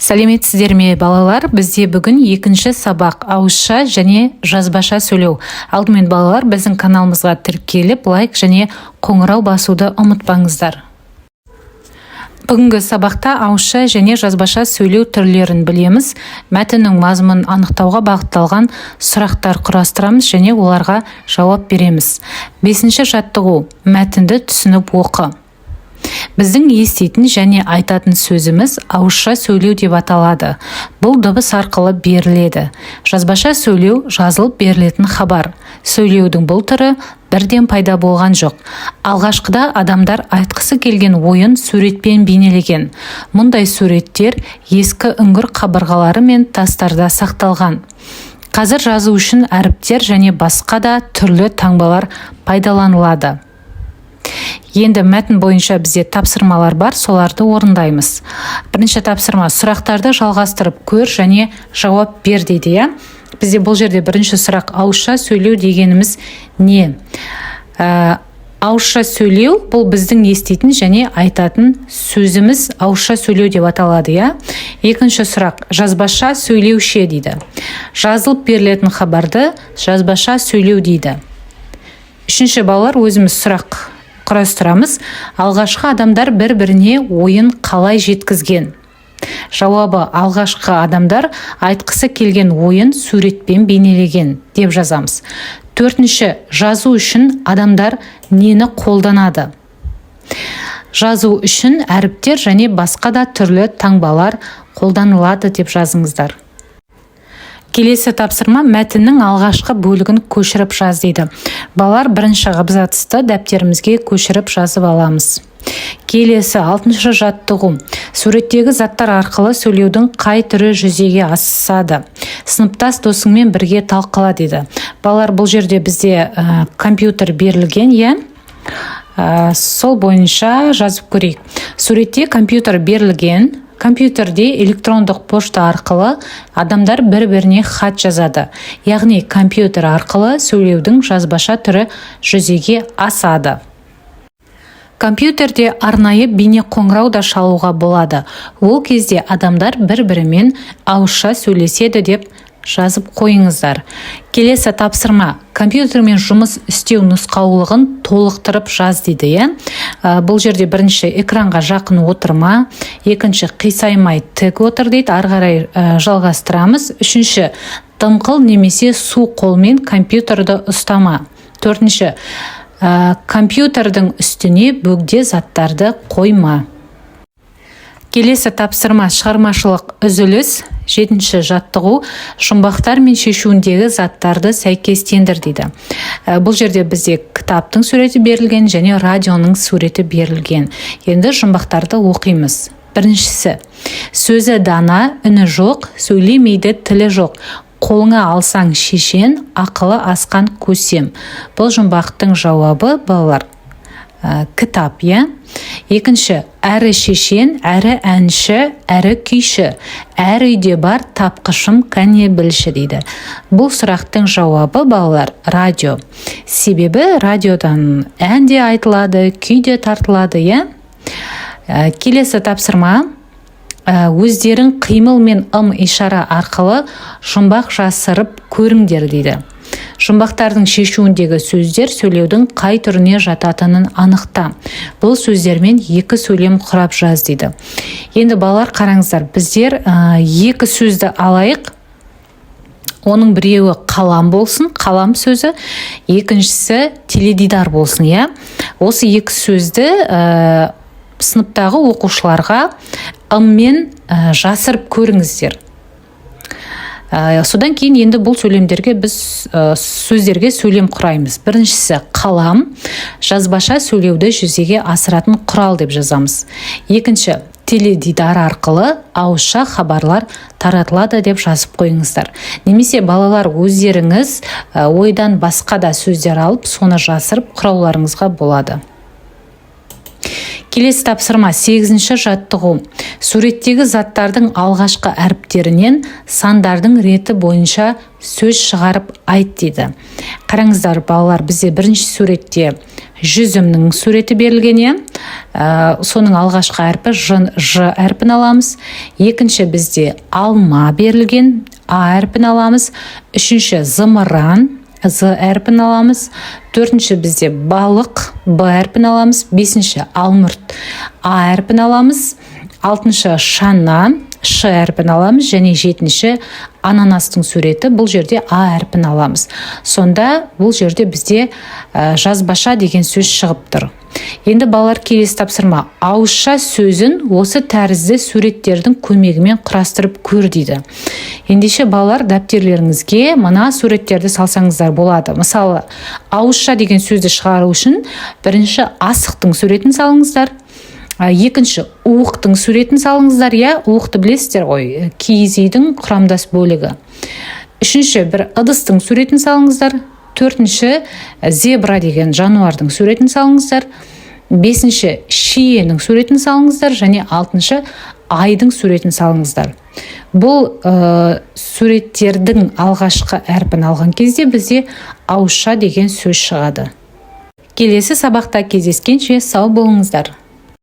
Сәлеметсіздер ме балалар? Бізде бүгін екінші сабақ ауызша және жазбаша сөйлеу. Алдымен балалар біздің каналымызға тіркеліп, лайк және қоңырау басуды ұмытпаңыздар. Бүгінгі сабақта ауызша және жазбаша сөйлеу түрлерін білеміз. Мәтіннің мазмұнын анықтауға бағытталған сұрақтар құрастырамыз және оларға жауап береміз. 5-ші жаттығу: мәтінді түсініп оқы. Біздің еститін және айтатын сөзіміз ауызша сөйлеу деп аталады. Бұл дыбыс арқылы беріледі. Жазбаша сөйлеу жазылып берілетін хабар. Сөйлеудің бұл түрі бірден пайда болған жоқ. Алғашқыда адамдар айтқысы келген ойын суретпен бейнелеген. Мұндай суреттер ескі үңгір қабырғалары мен тастарда сақталған. Қазір жазу үшін әріптер және басқа да түрлі таңбалар пайдаланылады. Енді мәтін бойынша бізде тапсырмалар бар, соларды орындаймыз. Бірінші тапсырма: сұрақтарды жалғастырып көр және жауап бер дейді. Бізде бұл жерде бірінші сұрақ: ауызша сөйлеу дегеніміз не? Ауызша сөйлеу бұл біздің еститін және айтатын сөзіміз ауызша сөйлеу деп аталады. Екінші сұрақ: жазбаша сөйлеуші дейді. Жазылып берілетін хабарды жазбаша сөйлеу дейді. Үшінші балалар, өзіміз сұрақ құрастырамыз. Алғашқы адамдар бір-біріне ойын қалай жеткізген? Жауабы: алғашқы адамдар айтқысы келген ойын суретпен бейнелеген деп жазамыз. Төртінші: жазу үшін адамдар нені қолданады? Жазу үшін әріптер және басқа да түрлі таңбалар қолданылады деп жазыңыздар. Келесі тапсырма: мәтіннің алғашқы бөлігін көшіріп жаз дейді. Балалар, бірінші абзацты дәптерімізге көшіріп жазып аламыз. Келесі 6-шы жаттығу: суреттегі заттар арқылы сөйлеудің қай түрі жүзеге асады? Сыныптас досыңмен бірге талқыла дейді. Балалар, бұл жерде бізде компьютер берілген, сол бойынша жазып көрейік. Суретте компьютер берілген. Компьютерде электрондық пошта арқылы адамдар бір-біріне хат жазады. Яғни компьютер арқылы сөйлеудің жазбаша түрі жүзеге асады. Компьютерде арнайы бейне қоңырау да шалуға болады. Ол кезде адамдар бір-бірімен ауызша сөйлеседі деп жазып қойыңыздар. Келесі тапсырма: компьютермен жұмыс істеу нұсқаулығын толықтырып жаз дейді. Бұл жерде бірінші: экранға жақын отырма. Екінші: қисаймай тік отыр дейді. Ары қарай жалғастырамыз. Үшінші: дымқыл немесе су қолмен компьютерді ұстама. Төртінші: компьютердің үстіне бөгде заттарды қойма. Келесі тапсырма: шығармашылық үзіліс. 7-ші жаттығу: жұмбақтар мен шешуіндегі заттарды сәйкестендір дейді. Бұл жерде бізде кітаптың суреті берілген және радионың суреті берілген. Енді жұмбақтарды оқимыз. Біріншісі: сөзі дана, үні жоқ, сөйлемейді, тілі жоқ. Қолыңа алсаң шешен, ақылы асқан көсем. Бұл жұмбақтың жауабы, балалар, кітап. Екінші: әрі шешен, әрі әнші, әрі күйші. Әр үйде бар тапқышым, кәне білші дейді. Бұл сұрақтың жауабы, балалар, радио. Себебі радиодан ән де айтылады, күй де тартылады. Келесі тапсырма: өздерің қимыл мен ишара арқылы жұмбақ жасырып көріңдер дейді. Жұмбақтардың шешуіндегі сөздер сөйлеудің қай түріне жататынын анықта. Бұл сөздермен екі сөйлем құрап жаз дейді. Енді балалар, қараңыздар, біздер екі сөзді алайық. Оның біреуі қалам болсын, қалам сөзі. Екіншісі теледидар болсын. Осы екі сөзді сыныптағы оқушыларға ыммен жасырып көріңіздер. Содан кейін енді бұл сөйлемдерге біз сөздерге сөйлем құраймыз. Біріншісі: қалам жазбаша сөйлеуді жүзеге асыратын құрал деп жазамыз. Екінші: теледидар арқылы ауызша хабарлар таратылады деп жазып қойыңыздар. Немесе балалар, өздеріңіз ойдан басқа да сөздер алып, соны жасырып құрауларыңызға болады. Келесі тапсырма: 8-ші жаттығу: суреттегі заттардың алғашқы әріптерінен сандардың реті бойынша сөз шығарып айт дейді. Қараңыздар балалар, бізде бірінші суретте жүзімнің суреті берілген, иә. Соның алғашқы әрпі Ж әрпін аламыз. Екінші бізде алма берілген, А әрпін аламыз. Үшінші зымыран, З әрпін аламыз. Төртінші бізде балық, Б әрпін аламыз. Бесінші алмұрт, А әрпін аламыз. Алтыншы шана, Ш әрпін аламыз. Және жетінші ананастың суреті, бұл жерде А әрпін аламыз. Сонда бұл жерде бізде жазбаша деген сөз шығып тұр. Енді балалар, келесі тапсырма. Ауызша сөзін осы тәрізді суреттердің көмегімен құрастырып көр дейді. Ендеше балалар, дәптерлеріңізге мына суреттерді салсаңыздар болады. Мысалы, ауызша деген сөзді шығару үшін бірінші асықтың суретін салыңыздар. Екінші уықтың суретін салыңыздар, иә, уықты білесіздер ғой, киіз үйдің құрамдас бөлігі. Үшінші бір ыдыстың суретін салыңыздар. Төртінші зебра деген жануардың суретін салыңыздар. Бесінші шиенің суретін салыңыздар. Және алтыншы айдың суретін салыңыздар. Бұл суреттердің алғашқы әрпін алған кезде бізде ауызша деген сөз шығады. Келесі сабақта кездескенше сау болыңыздар.